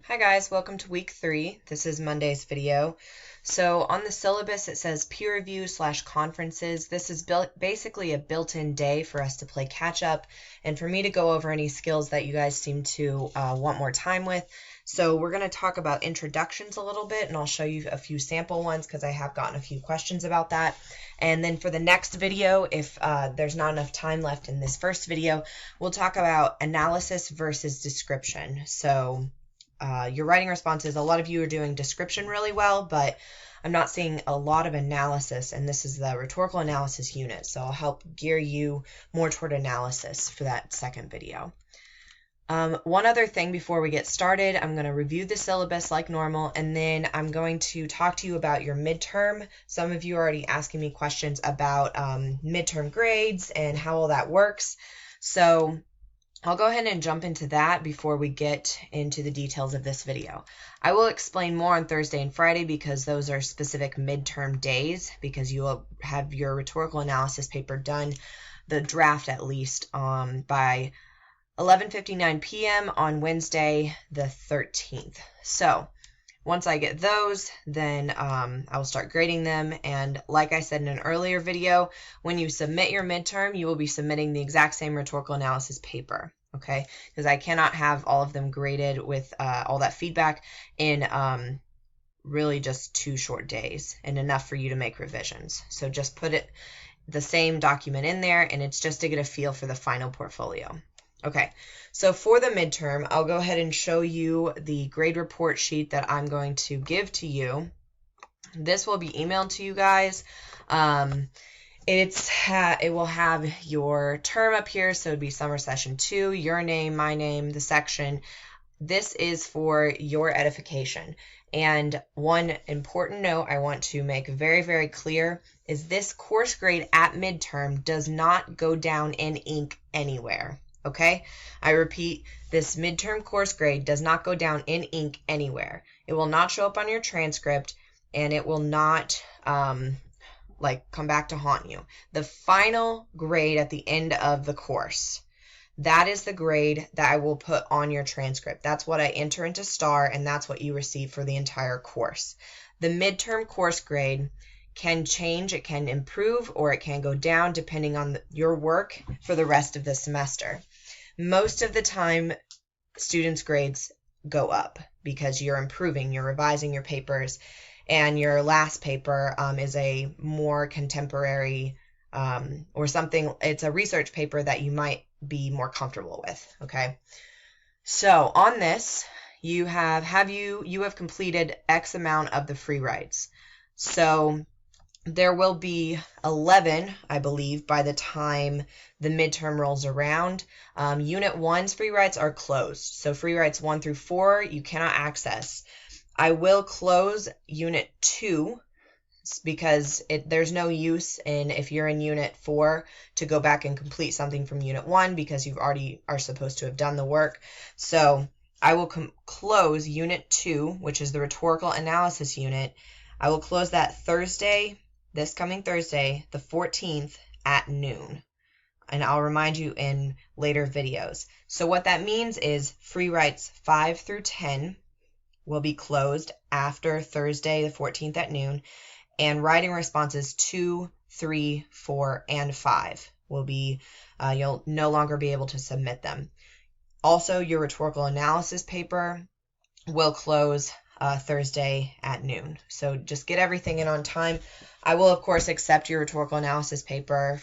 Hi guys, welcome to week 3. This is Monday's video. So on the syllabus it says peer review / conferences. This is basically a built-in day for us to play catch up and for me to go over any skills that you guys seem to want more time with. So we're going to talk about introductions a little bit, and I'll show you a few sample ones because I have gotten a few questions about that. And then for the next video, if there's not enough time left in this first video, we'll talk about analysis versus description. So your writing responses, a lot of you are doing description really well, but I'm not seeing a lot of analysis, and this is the rhetorical analysis unit, so I'll help gear you more toward analysis for that second video. One other thing before we get started, I'm going to review the syllabus like normal, and then I'm going to talk to you about your midterm. Some of you are already asking me questions about midterm grades and how all that works, so I'll go ahead and jump into that before we get into the details of this video. I will explain more on Thursday and Friday because those are specific midterm days, because you will have your rhetorical analysis paper done, the draft at least, by 11:59 p.m. on Wednesday the 13th. So once I get those, then I will start grading them, and like I said in an earlier video, when you submit your midterm, you will be submitting the exact same rhetorical analysis paper, okay? Because I cannot have all of them graded with all that feedback in really just 2 short days and enough for you to make revisions. So just put the same document in there, and it's just to get a feel for the final portfolio. Okay, so for the midterm, I'll go ahead and show you the grade report sheet that I'm going to give to you. This will be emailed to you guys. It will have your term up here, so it'd be summer session 2, your name, my name, the section. This is for your edification. And one important note I want to make very, very clear is this course grade at midterm does not go down in ink anywhere. Okay, I repeat, this midterm course grade does not go down in ink anywhere. It will not show up on your transcript, and it will not come back to haunt you. The final grade at the end of the course, that is the grade that I will put on your transcript. That's what I enter into STAR, and that's what you receive for the entire course. The midterm course grade can change, it can improve, or it can go down depending on your work for the rest of the semester. Most of the time, students' grades go up because you're improving, you're revising your papers, and your last paper is a more contemporary or something. It's a research paper that you might be more comfortable with, okay? So on this, you have completed X amount of the free writes. So there will be 11, I believe, by the time the midterm rolls around. Unit 1's free writes are closed. So free writes 1 through 4, you cannot access. I will close Unit 2 because there's no use in, if you're in Unit 4, to go back and complete something from Unit 1 because you already are supposed to have done the work. So I will close Unit 2, which is the rhetorical analysis unit. I will close that Thursday, this coming Thursday, the 14th at noon. And I'll remind you in later videos. So what that means is free writes 5 through 10 will be closed after Thursday, the 14th at noon. And writing responses 2, 3, 4, and 5 will be, you'll no longer be able to submit them. Also, your rhetorical analysis paper will close Thursday at noon. So just get everything in on time. I will, of course, accept your rhetorical analysis paper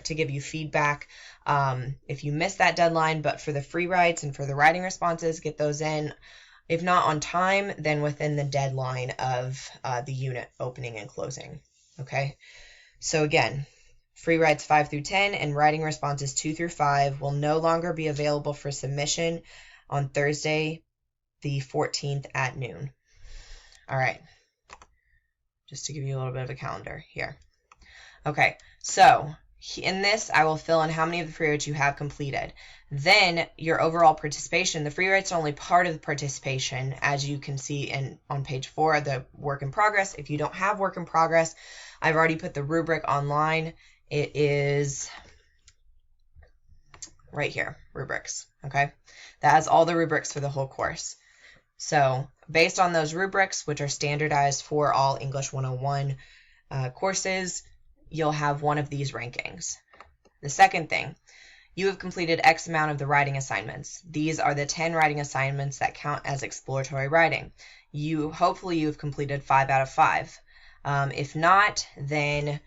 to give you feedback if you miss that deadline, but for the free writes and for the writing responses, get those in. If not on time, then within the deadline of the unit opening and closing, okay? So again, free writes 5 through 10 and writing responses 2 through 5 will no longer be available for submission on Thursday, the 14th at noon. All right, just to give you a little bit of a calendar here. Okay, so in this, I will fill in how many of the free writes you have completed. Then your overall participation, the free writes are only part of the participation, as you can see on page 4, the work in progress. If you don't have work in progress, I've already put the rubric online. It is right here, rubrics, okay? That has all the rubrics for the whole course. So based on those rubrics, which are standardized for all English 101 courses, you'll have one of these rankings. The second thing, you have completed X amount of the writing assignments. These are the 10 writing assignments that count as exploratory writing. Hopefully you have completed 5 out of 5. If not, then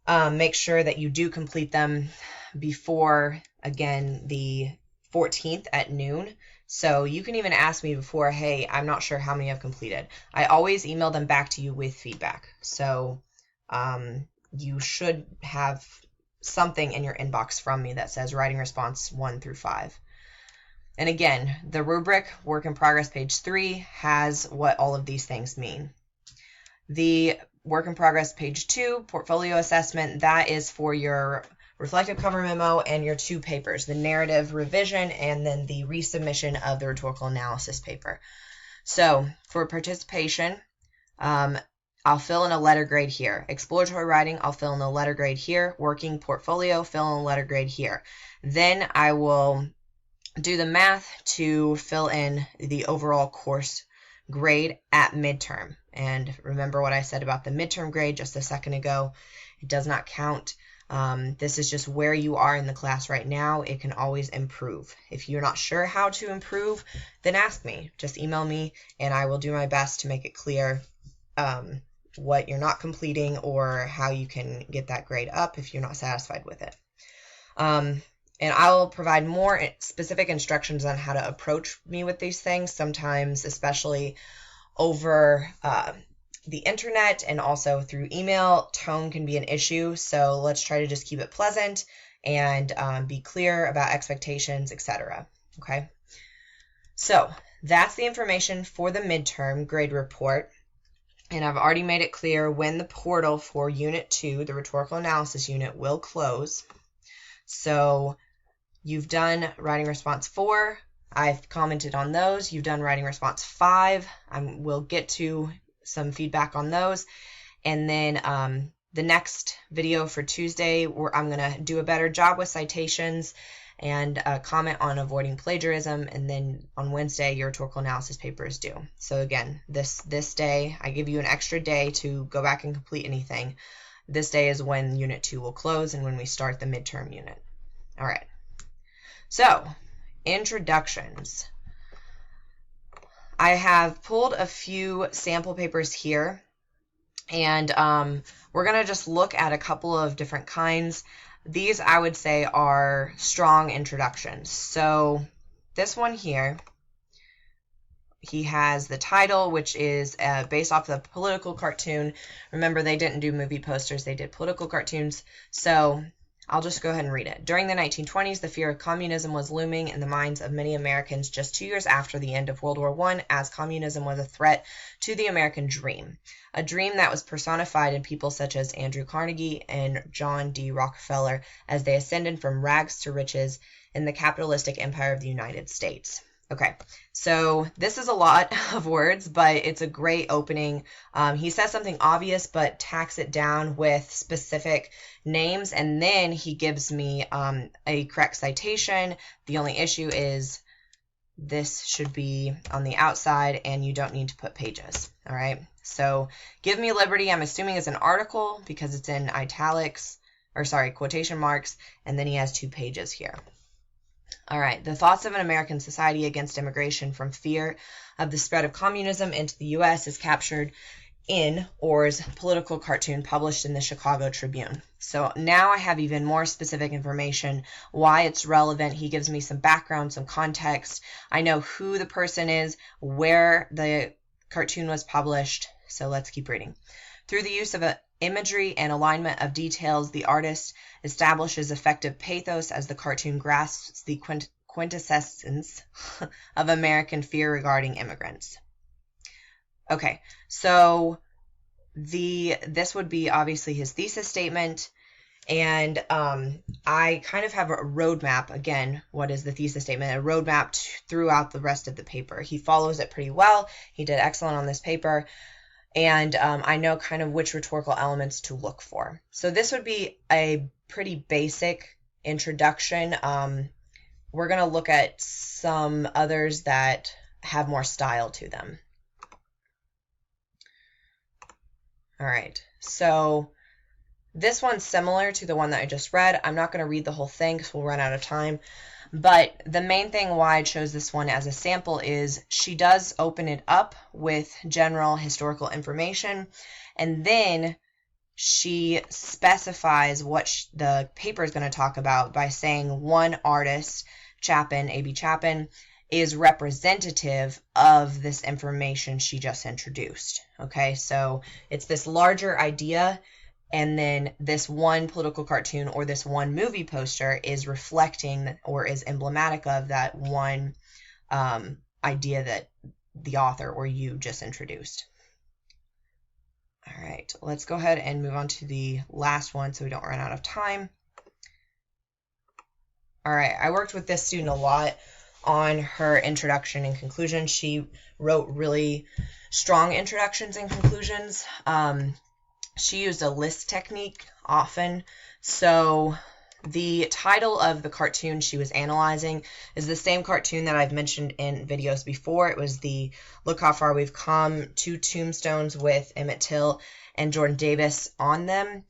make sure that you do complete them before, again, the 14th at noon. So you can even ask me before, hey, I'm not sure how many I've completed. I always email them back to you with feedback. So you should have something in your inbox from me that says writing response 1 through 5. And again, the rubric, work in progress, page 3, has what all of these things mean. The work in progress, page 2, portfolio assessment, that is for your reflective cover memo and your 2 papers, the narrative revision and then the resubmission of the rhetorical analysis paper. So for participation, I'll fill in a letter grade here. Exploratory writing, I'll fill in a letter grade here. Working portfolio, fill in a letter grade here. Then I will do the math to fill in the overall course grade at midterm. And remember what I said about the midterm grade just a second ago. It does not count. This is just where you are in the class right now. It can always improve. If you're not sure how to improve, then ask me. Just email me and I will do my best to make it clear what you're not completing or how you can get that grade up if you're not satisfied with it. And I will provide more specific instructions on how to approach me with these things, sometimes especially over the internet and also through email. Tone can be an issue, so let's try to just keep it pleasant and be clear about expectations, etc. Okay? So that's the information for the midterm grade report. And I've already made it clear when the portal for Unit 2, the Rhetorical Analysis Unit, will close. So you've done Writing Response 4. I've commented on those. You've done Writing Response 5. We'll get to some feedback on those. And then the next video for Tuesday, I'm going to do a better job with citations and comment on avoiding plagiarism. And then on Wednesday, your rhetorical analysis paper is due. So again, this day, I give you an extra day to go back and complete anything. This day is when Unit 2 will close and when we start the midterm unit. All right. So, introductions. I have pulled a few sample papers here, and we're going to just look at a couple of different kinds. These, I would say, are strong introductions. So, this one here, he has the title, which is based off the political cartoon. Remember, they didn't do movie posters, they did political cartoons. So, I'll just go ahead and read it. During the 1920s, the fear of communism was looming in the minds of many Americans just 2 years after the end of World War I, as communism was a threat to the American dream, a dream that was personified in people such as Andrew Carnegie and John D. Rockefeller as they ascended from rags to riches in the capitalistic empire of the United States. Okay, so this is a lot of words, but it's a great opening. He says something obvious, but tacks it down with specific names, and then he gives me a correct citation. The only issue is this should be on the outside, and you don't need to put pages, all right? So, give me liberty, I'm assuming is an article because it's in italics, or sorry, quotation marks, and then he has 2 pages here. All right, the thoughts of an American society against immigration from fear of the spread of communism into the U.S. is captured in Orr's political cartoon published in the Chicago Tribune. So now I have even more specific information, why it's relevant. He gives me some background, some context. I know who the person is, where the cartoon was published. So let's keep reading. Through the use of imagery and alignment of details, the artist establishes effective pathos as the cartoon grasps the quintessence of American fear regarding immigrants. Okay, so this would be obviously his thesis statement, and I kind of have a roadmap. Again, what is the thesis statement? A roadmap throughout the rest of the paper. He follows it pretty well. He did excellent on this paper. And I know kind of which rhetorical elements to look for. So this would be a pretty basic introduction. We're going to look at some others that have more style to them. All right, so this one's similar to the one that I just read. I'm not going to read the whole thing because we'll run out of time. But the main thing why I chose this one as a sample is she does open it up with general historical information, and then she specifies what the paper is going to talk about by saying one artist, Chapin, A.B. Chapin, is representative of this information she just introduced. Okay, so it's this larger idea, and then this one political cartoon or this one movie poster is reflecting or is emblematic of that one idea that the author or you just introduced. All right, let's go ahead and move on to the last one so we don't run out of time. All right, I worked with this student a lot on her introduction and conclusion. She wrote really strong introductions and conclusions. She used a list technique often. So the title of the cartoon she was analyzing is the same cartoon that I've mentioned in videos before. It was the Look How Far We've Come, 2 tombstones with Emmett Till and Jordan Davis on them.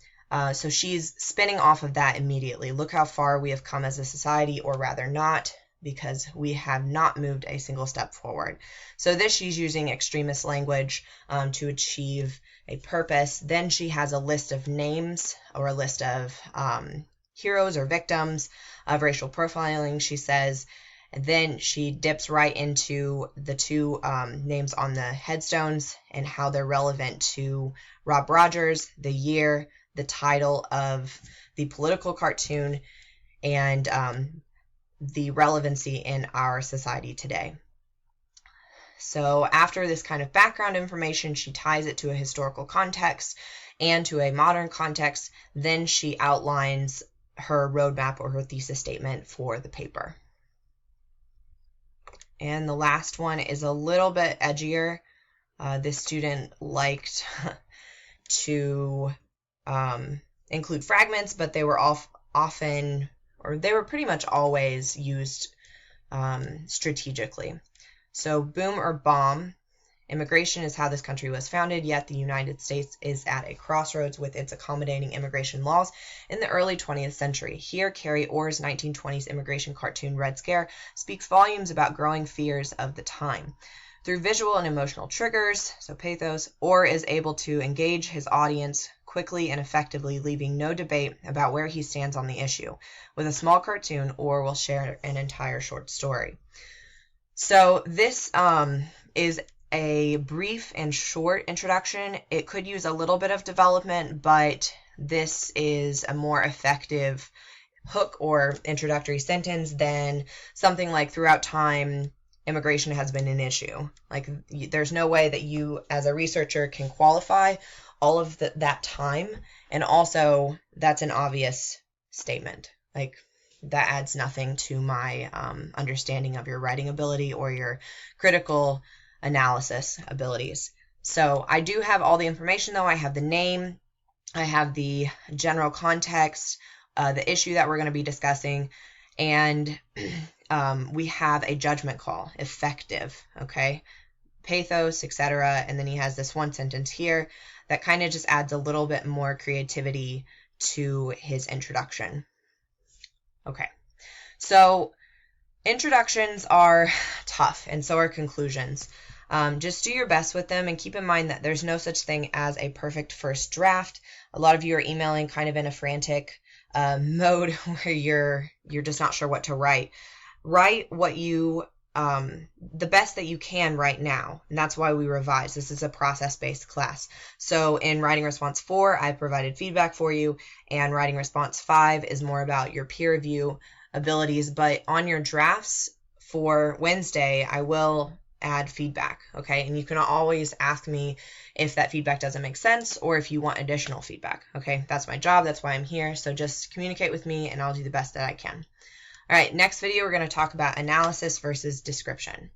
So she's spinning off of that immediately. Look how far we have come as a society, or rather not, because we have not moved a single step forward. So this she's using extremist language to achieve a purpose. Then she has a list of names or a list of heroes or victims of racial profiling, she says. And then she dips right into the 2 names on the headstones and how they're relevant to Rob Rogers, the year, the title of the political cartoon, and the relevancy in our society today. So after this kind of background information, she ties it to a historical context and to a modern context. Then she outlines her roadmap or her thesis statement for the paper. And the last one is a little bit edgier. This student liked to include fragments, but they were often, or they were pretty much always used strategically. So boom or bomb, immigration is how this country was founded, yet the United States is at a crossroads with its accommodating immigration laws in the early 20th century. Here, Carrie Orr's 1920s immigration cartoon Red Scare speaks volumes about growing fears of the time. Through visual and emotional triggers, so pathos, Orr is able to engage his audience quickly and effectively, leaving no debate about where he stands on the issue. With a small cartoon, Orr will share an entire short story. So this is a brief and short introduction. It could use a little bit of development, but this is a more effective hook or introductory sentence than something like throughout time, immigration has been an issue. Like, there's no way that you as a researcher can qualify all of that time, and also that's an obvious statement. Like, that adds nothing to my understanding of your writing ability or your critical analysis abilities. So I do have all the information, though. I have the name, I have the general context, the issue that we're going to be discussing, and we have a judgment call, effective, okay, pathos, etc. And then he has this one sentence here that kind of just adds a little bit more creativity to his introduction. Okay, so introductions are tough, and so are conclusions. Just do your best with them, and keep in mind that there's no such thing as a perfect first draft. A lot of you are emailing kind of in a frantic mode where you're just not sure what to write. Write what you the best that you can right now, and that's why we revise. This is a process-based class. So in writing response 4, I provided feedback for you, and writing response 5 is more about your peer review abilities. But on your drafts for Wednesday, I will add feedback, okay? And you can always ask me if that feedback doesn't make sense or if you want additional feedback, okay? That's my job. That's why I'm here. So just communicate with me, and I'll do the best that I can. All right, next video, we're going to talk about analysis versus description.